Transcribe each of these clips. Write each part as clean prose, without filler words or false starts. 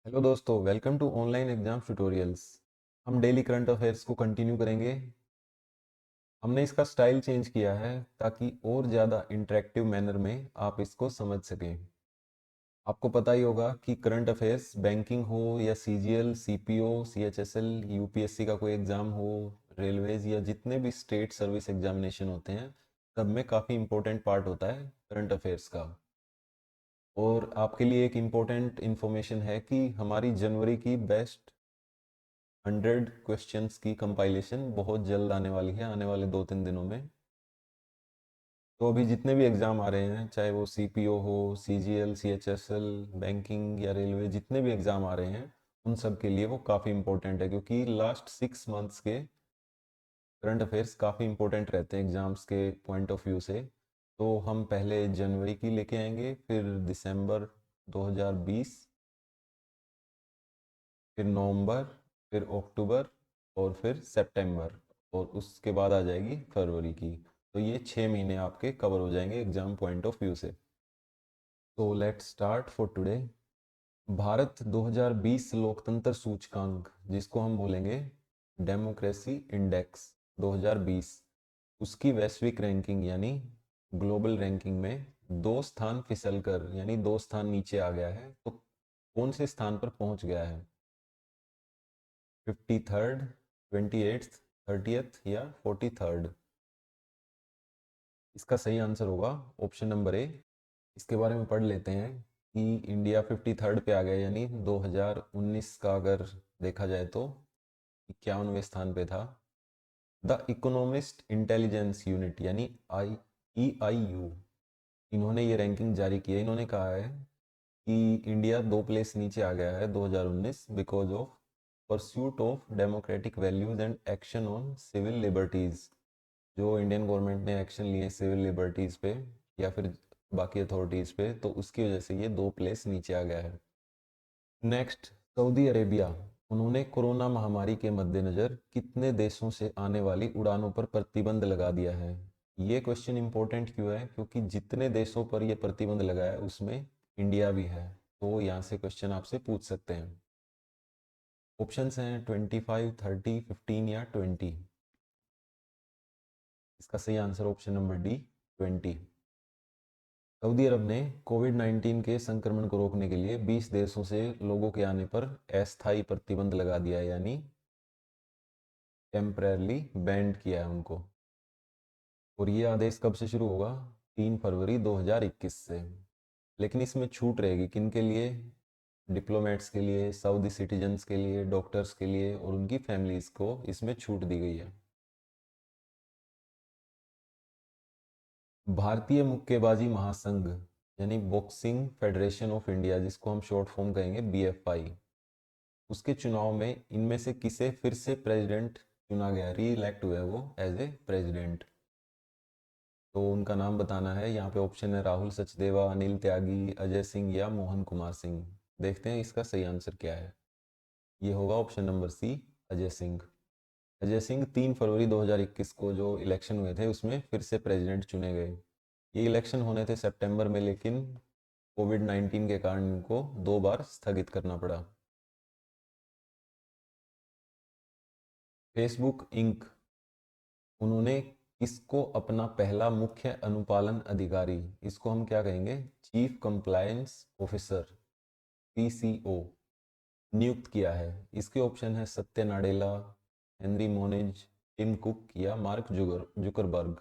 Hello दोस्तों, welcome to online exam tutorials. हम daily current affairs को कंटिन्यू करेंगे। हमने इसका स्टाइल चेंज किया है ताकि और ज़्यादा इंटरेक्टिव मैनर में आप इसको समझ सकें। आपको पता ही होगा कि करंट अफेयर्स बैंकिंग हो या सीजीएल, सीपीओ, सीएचएसएल, यूपीएससी का कोई एग्ज़ाम हो, रेलवेज या जितने भी स्टेट सर्विस एग्जामिनेशन होते हैं, सब में काफ़ी इंपॉर्टेंट पार्ट होता है करंट अफेयर्स का। और आपके लिए एक इम्पोर्टेंट इन्फॉर्मेशन है कि हमारी जनवरी की बेस्ट 100 क्वेश्चंस की कंपाइलेशन बहुत जल्द आने वाली है, आने वाले 2-3 दिनों में। तो अभी जितने भी एग्ज़ाम आ रहे हैं, चाहे वो सीपीओ हो, सीजीएल, सीएचएसएल, बैंकिंग या रेलवे, जितने भी एग्ज़ाम आ रहे हैं उन सब के लिए वो काफ़ी इंपॉर्टेंट है, क्योंकि लास्ट 6 मंथ्स के करंट अफेयर्स काफ़ी इंपॉर्टेंट रहते हैं एग्ज़ाम्स के पॉइंट ऑफ व्यू से। तो हम पहले जनवरी की लेके आएंगे, फिर दिसंबर 2020, फिर नवंबर, फिर अक्टूबर और फिर सितंबर, और उसके बाद आ जाएगी फरवरी की। तो ये 6 महीने आपके कवर हो जाएंगे एग्जाम पॉइंट ऑफ व्यू से। तो let's start for today. Bharat 2020 लोकतंत्र सूचकांक, जिसको हम बोलेंगे डेमोक्रेसी इंडेक्स 2020, उसकी वैश्विक रैंकिंग यानी ग्लोबल रैंकिंग में 2 स्थान फिसल कर यानी 2 स्थान नीचे आ गया है। तो कौन से स्थान पर पहुंच गया है? 53rd, 28th, 30th या 43rd? इसका सही आंसर होगा ऑप्शन नंबर ए। इसके बारे में पढ़ लेते हैं कि इंडिया 53rd पे आ गया, यानी 2019 का अगर देखा जाए तो 51वें स्थान पे था। द इकोनॉमिस्ट इंटेलिजेंस यूनिट यानी EIU, इन्होंने ये रैंकिंग जारी की है। इन्होंने कहा है कि इंडिया 2 प्लेस नीचे आ गया है 2019 because of pursuit of democratic values and action on civil liberties. जो इंडियन गवर्नमेंट ने एक्शन लिए सिविल लिबर्टीज पे या फिर बाकी अथॉरिटीज पे, तो उसकी वजह से ये 2 प्लेस नीचे आ गया है। नेक्स्ट, सऊदी अरेबिया, उन्होंने कोरोना महामारी के मद्देनज़र कितने देशों से आने वाली उड़ानों पर प्रतिबंध लगा दिया है? ये क्वेश्चन इंपॉर्टेंट क्यों है? क्योंकि जितने देशों पर ये प्रतिबंध लगा है उसमें इंडिया भी है। तो यहाँ से क्वेश्चन आपसे पूछ सकते हैं। ऑप्शंस हैं 25, 30, 15 या 20। इसका सही आंसर ऑप्शन नंबर डी, 20। सऊदी अरब ने कोविड-19 के संक्रमण को रोकने के लिए 20 देशों से लोगों के आने पर अस्थायी प्रतिबंध लगा दिया है, यानी टेम्परेरली बैंड किया है उनको। और ये आदेश कब से शुरू होगा? 3 फरवरी 2021 से। लेकिन इसमें छूट रहेगी किन के लिए? डिप्लोमेट्स के लिए, सऊदी सिटीजन्स के लिए, डॉक्टर्स के लिए और उनकी फैमिलीज को इसमें छूट दी गई है। भारतीय मुक्केबाजी महासंघ यानी बॉक्सिंग फेडरेशन ऑफ इंडिया, जिसको हम शॉर्ट फॉर्म कहेंगे BFI, उसके चुनाव में इनमें से किसे फिर से प्रेसिडेंट चुना गया, री इलेक्ट हुए वो एज ए प्रेसिडेंट? तो उनका नाम बताना है। यहाँ पे ऑप्शन है राहुल सचदेवा, अनिल त्यागी, अजय सिंह या मोहन कुमार सिंह। देखते हैं इसका सही आंसर क्या है। ये होगा option number C, Ajay Singh. Ajay Singh 3 फरवरी 2021 को जो इलेक्शन हुए थे उसमें फिर से प्रेसिडेंट चुने गए। ये इलेक्शन होने थे सितंबर में, लेकिन कोविड-19 के कारण इनको 2 बार स्थगित करना पड़ा। फेसबुक इंक, उन्होंने किसको अपना पहला मुख्य अनुपालन अधिकारी, इसको हम क्या कहेंगे, चीफ कंप्लायंस ऑफिसर, PCO, नियुक्त किया है? इसके ऑप्शन है सत्य नाडेला, हेनरी मोनिज, टिम कुक या मार्क जुकरबर्ग।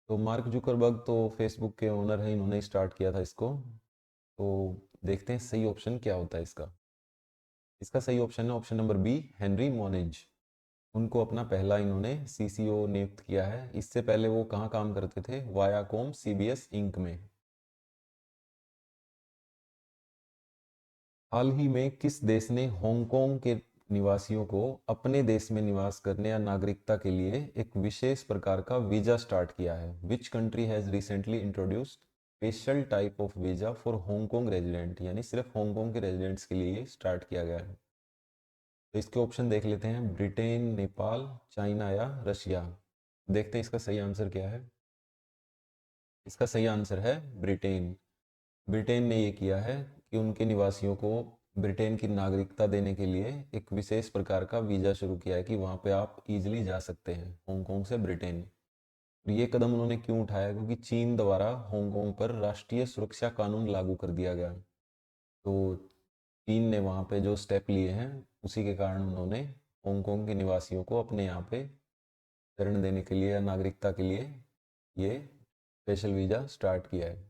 तो मार्क जुकरबर्ग तो फेसबुक के ओनर हैं, इन्होंने स्टार्ट किया था इसको। तो देखते हैं सही ऑप्शन क्या होता है इसका। इसका सही ऑप्शन है ऑप्शन नंबर बी, हेनरी मोनिज। उनको अपना पहला इन्होंने CCO नियुक्त किया है। इससे पहले वो कहाँ काम करते थे? वायाकॉम CBS इंक में। हाल ही में किस देश ने हांगकांग के निवासियों को अपने देश में निवास करने या नागरिकता के लिए एक विशेष प्रकार का वीजा स्टार्ट किया है? Which country has recently introduced special type of visa for Hong Kong resident, यानी सिर्फ हांगकांग के रेजिडेंट्स के लिए स्टार्ट किया गया है। तो इसके ऑप्शन देख लेते हैं, ब्रिटेन, नेपाल, चाइना या रशिया। देखते हैं इसका सही आंसर क्या है। इसका सही आंसर है ब्रिटेन। ब्रिटेन ने ये किया है कि उनके निवासियों को ब्रिटेन की नागरिकता देने के लिए एक विशेष प्रकार का वीज़ा शुरू किया है कि वहाँ पे आप इजीली जा सकते हैं हांगकांग से ब्रिटेन। और ये कदम उन्होंने क्यों उठाया, क्योंकि चीन द्वारा हांगकांग पर राष्ट्रीय सुरक्षा कानून लागू कर दिया गया। तो चीन ने वहाँ पे जो स्टेप लिए हैं उसी के कारण उन्होंने हांगकांग के निवासियों को अपने यहाँ पे शरण देने के लिए या नागरिकता के लिए ये स्पेशल वीज़ा स्टार्ट किया है।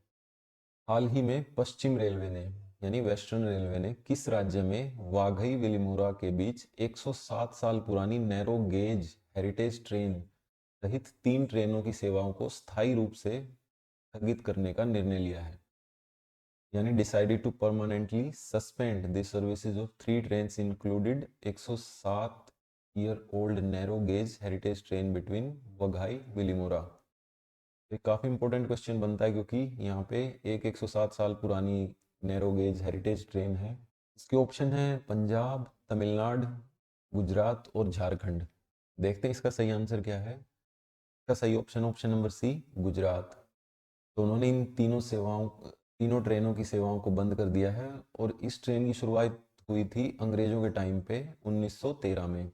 हाल ही में पश्चिम रेलवे ने यानी वेस्टर्न रेलवे ने किस राज्य में वाघई विलिमुरा के बीच 107 साल पुरानी नैरो गेज हेरिटेज ट्रेन सहित 3 ट्रेनों की सेवाओं को स्थायी रूप से स्थगित करने का निर्णय लिया है? यानी decided to permanently suspend the services of 3 trains included 107 year old narrow gauge heritage train between Waghai Billimora. ये काफ़ी इंपॉर्टेंट क्वेश्चन बनता है क्योंकि यहाँ पे एक 107 साल पुरानी नैरो गेज हेरिटेज ट्रेन है। इसके ऑप्शन है पंजाब, तमिलनाडु, गुजरात और झारखंड। देखते हैं इसका सही आंसर क्या है। इसका सही option option number C, Gujarat. तो उन्होंने इन तीनों ट्रेनों की सेवाओं को बंद कर दिया है और इस ट्रेन की शुरुआत हुई थी अंग्रेजों के टाइम पे 1913 में।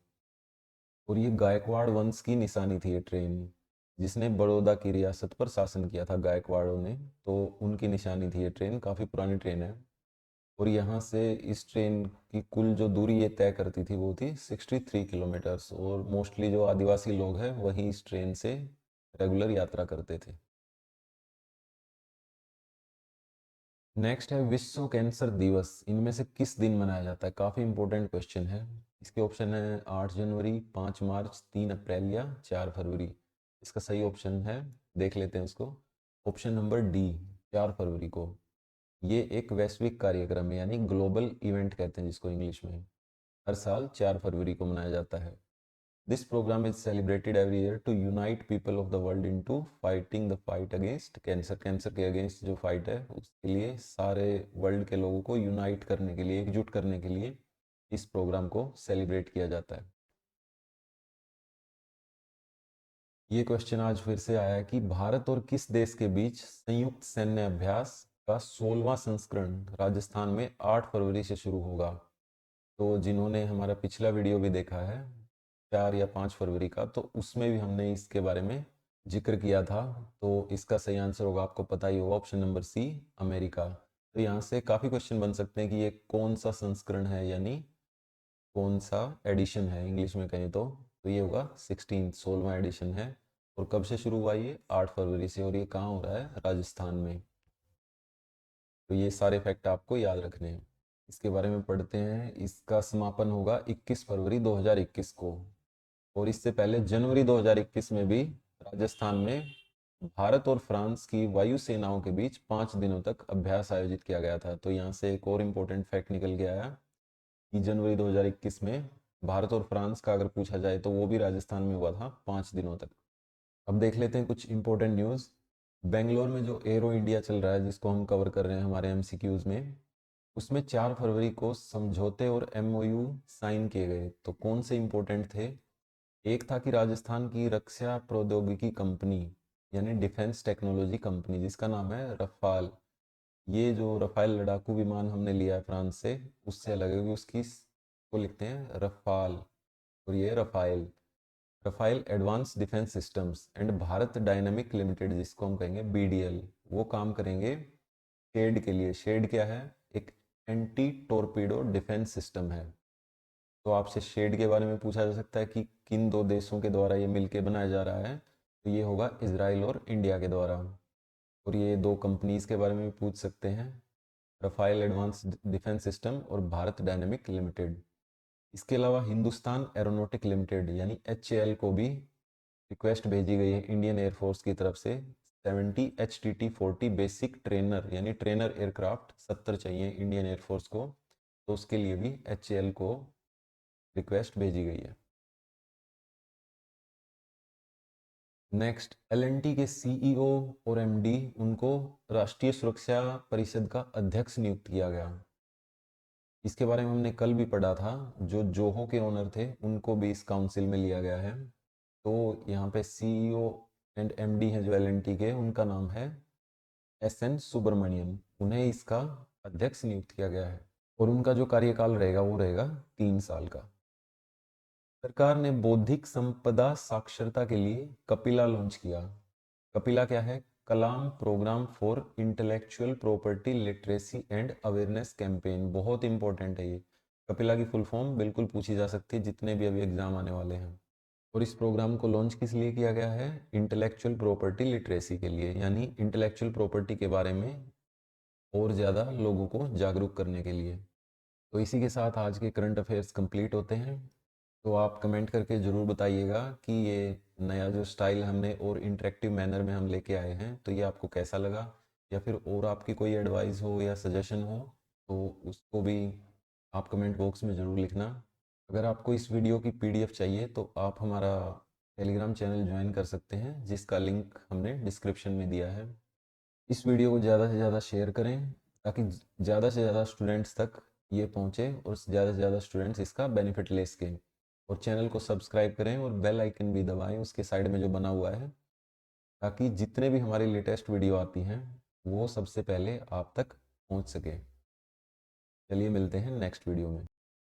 और ये गायकवाड़ वंश की निशानी थी ये ट्रेन, जिसने बड़ौदा की रियासत पर शासन किया था गायकवाड़ों ने, तो उनकी निशानी थी ये ट्रेन। काफ़ी पुरानी ट्रेन है। और यहाँ से इस ट्रेन की कुल जो दूरी ये तय करती थी वो थी 63 किलोमीटर्स। और मोस्टली जो आदिवासी लोग हैं वही इस ट्रेन से रेगुलर यात्रा करते थे। नेक्स्ट है विश्व कैंसर दिवस इनमें से किस दिन मनाया जाता है? काफ़ी इंपॉर्टेंट क्वेश्चन है। इसके ऑप्शन है 8 जनवरी, 5 मार्च, 3 अप्रैल या 4 फरवरी। इसका सही ऑप्शन है, देख लेते हैं इसको, ऑप्शन नंबर डी, 4 फरवरी को। ये एक वैश्विक कार्यक्रम है यानी ग्लोबल इवेंट कहते हैं जिसको इंग्लिश में। हर साल 4 फरवरी को मनाया जाता है। This programme is celebrated every year to unite people of the world into fighting the fight against cancer. Cancer के अगेंस्ट जो फाइट है उसके लिए सारे वर्ल्ड के लोगों को यूनाइट करने के लिए, एकजुट करने के लिए इस प्रोग्राम को सेलिब्रेट किया जाता है। ये क्वेश्चन आज फिर से आया है कि भारत और किस देश के बीच संयुक्त सैन्य अभ्यास का 16वां संस्करण राजस्थान में 8 फरवरी से शुरू होगा? तो जिन्होंने हमारा पिछला वीडियो भी देखा है 4 या 5 फरवरी का, तो उसमें भी हमने इसके बारे में जिक्र किया था। तो इसका सही आंसर होगा, आपको पता ही होगा, ऑप्शन नंबर सी, अमेरिका। तो यहाँ से काफ़ी क्वेश्चन बन सकते हैं कि ये कौन सा संस्करण है यानी कौन सा एडिशन है इंग्लिश में कहें तो ये होगा 16वां एडिशन है। और कब से शुरू हुआ? ये 8 फरवरी से। और ये कहाँ हो रहा है? राजस्थान में। तो ये सारे फैक्ट आपको याद रखने हैं। इसके बारे में पढ़ते हैं। इसका समापन होगा 21 फरवरी 2021 को। और इससे पहले जनवरी 2021 में भी राजस्थान में भारत और फ्रांस की वायु सेनाओं के बीच 5 दिनों तक अभ्यास आयोजित किया गया था। तो यहाँ से एक और इम्पोर्टेंट फैक्ट निकल के आया कि जनवरी 2021 में भारत और फ्रांस का अगर पूछा जाए तो वो भी राजस्थान में हुआ था 5 दिनों तक। अब देख लेते हैं कुछ इंपॉर्टेंट न्यूज़। बेंगलोर में जो एरो इंडिया चल रहा है जिसको हम कवर कर रहे हैं हमारे एमसीक्यूज में, उसमें 4 फरवरी को समझौते और एमओयू साइन किए गए। तो कौन से इंपॉर्टेंट थे? एक था कि राजस्थान की रक्षा प्रौद्योगिकी कंपनी यानी डिफेंस टेक्नोलॉजी कंपनी जिसका नाम है रफाल, ये जो रफाल लड़ाकू विमान हमने लिया है फ्रांस से, उससे अलग है कि उसकी को लिखते हैं रफाल और ये Rafale. Rafale advance defence systems and Bharat dynamic limited जिसको हम कहेंगे बीडीएल, वो काम करेंगे शेड के लिए। शेड क्या है? एक एंटी टोरपीडो डिफेंस सिस्टम है। तो आपसे शेड के बारे में पूछा जा सकता है कि किन दो देशों के द्वारा ये मिलके बनाया जा रहा है? तो ये होगा इजराइल और इंडिया के द्वारा। और ये दो कंपनीज के बारे में भी पूछ सकते हैं, रफाइल एडवांस डिफेंस सिस्टम और भारत डायनेमिक लिमिटेड। इसके अलावा हिंदुस्तान एरोनॉटिक लिमिटेड यानी एचएएल को भी रिक्वेस्ट भेजी गई है इंडियन एयरफोर्स की तरफ से 70 HTT-40 बेसिक ट्रेनर यानी ट्रेनर एयरक्राफ्ट 70 चाहिए इंडियन एयरफोर्स को। तो उसके लिए भी एचएएल को रिक्वेस्ट भेजी गई है। नेक्स्ट, एलएनटी के सीईओ और एमडी उनको राष्ट्रीय सुरक्षा परिषद का अध्यक्ष नियुक्त किया गया। इसके बारे में हमने कल भी पढ़ा था। जो जोहो के ओनर थे उनको भी इस काउंसिल में लिया गया है। तो यहाँ पे सीईओ एंड एमडी हैं जो एलएनटी के, उनका नाम है एसएन सुब्रमण्यम। उन्हें इसका अध्यक्ष नियुक्त किया गया है। और उनका जो कार्यकाल रहेगा वो रहेगा 3 साल का। सरकार ने बौद्धिक संपदा साक्षरता के लिए कपिला लॉन्च किया। कपिला क्या है? Kalam program for intellectual property literacy and awareness campaign. बहुत इंपॉर्टेंट है ये। कपिला की फुल फॉर्म बिल्कुल पूछी जा सकती है जितने भी अभी एग्जाम आने वाले हैं। और इस प्रोग्राम को लॉन्च किस लिए किया गया है? इंटेलेक्चुअल प्रॉपर्टी लिटरेसी के लिए, यानी इंटेलेक्चुअल प्रॉपर्टी के बारे में और ज़्यादा लोगों को जागरूक करने के लिए। तो इसी के साथ आज के करंट अफेयर्स कंप्लीट होते हैं। तो आप कमेंट करके ज़रूर बताइएगा कि ये नया जो स्टाइल हमने और इंटरेक्टिव मैनर में हम लेके आए हैं तो ये आपको कैसा लगा, या फिर और आपकी कोई एडवाइस हो या सजेशन हो तो उसको भी आप कमेंट बॉक्स में ज़रूर लिखना। अगर आपको इस वीडियो की पीडीएफ चाहिए तो आप हमारा टेलीग्राम चैनल ज्वाइन कर सकते हैं जिसका लिंक हमने डिस्क्रिप्शन में दिया है। इस वीडियो को ज़्यादा से ज़्यादा शेयर करें ताकि ज़्यादा से ज़्यादा स्टूडेंट्स तक ये पहुँचे और ज़्यादा से ज़्यादा स्टूडेंट्स इसका बेनिफिट ले सकें। और चैनल को सब्सक्राइब करें और बेल आइकन भी दबाएं उसके साइड में जो बना हुआ है, ताकि जितने भी हमारी लेटेस्ट वीडियो आती हैं वो सबसे पहले आप तक पहुँच सके। चलिए मिलते हैं नेक्स्ट वीडियो में।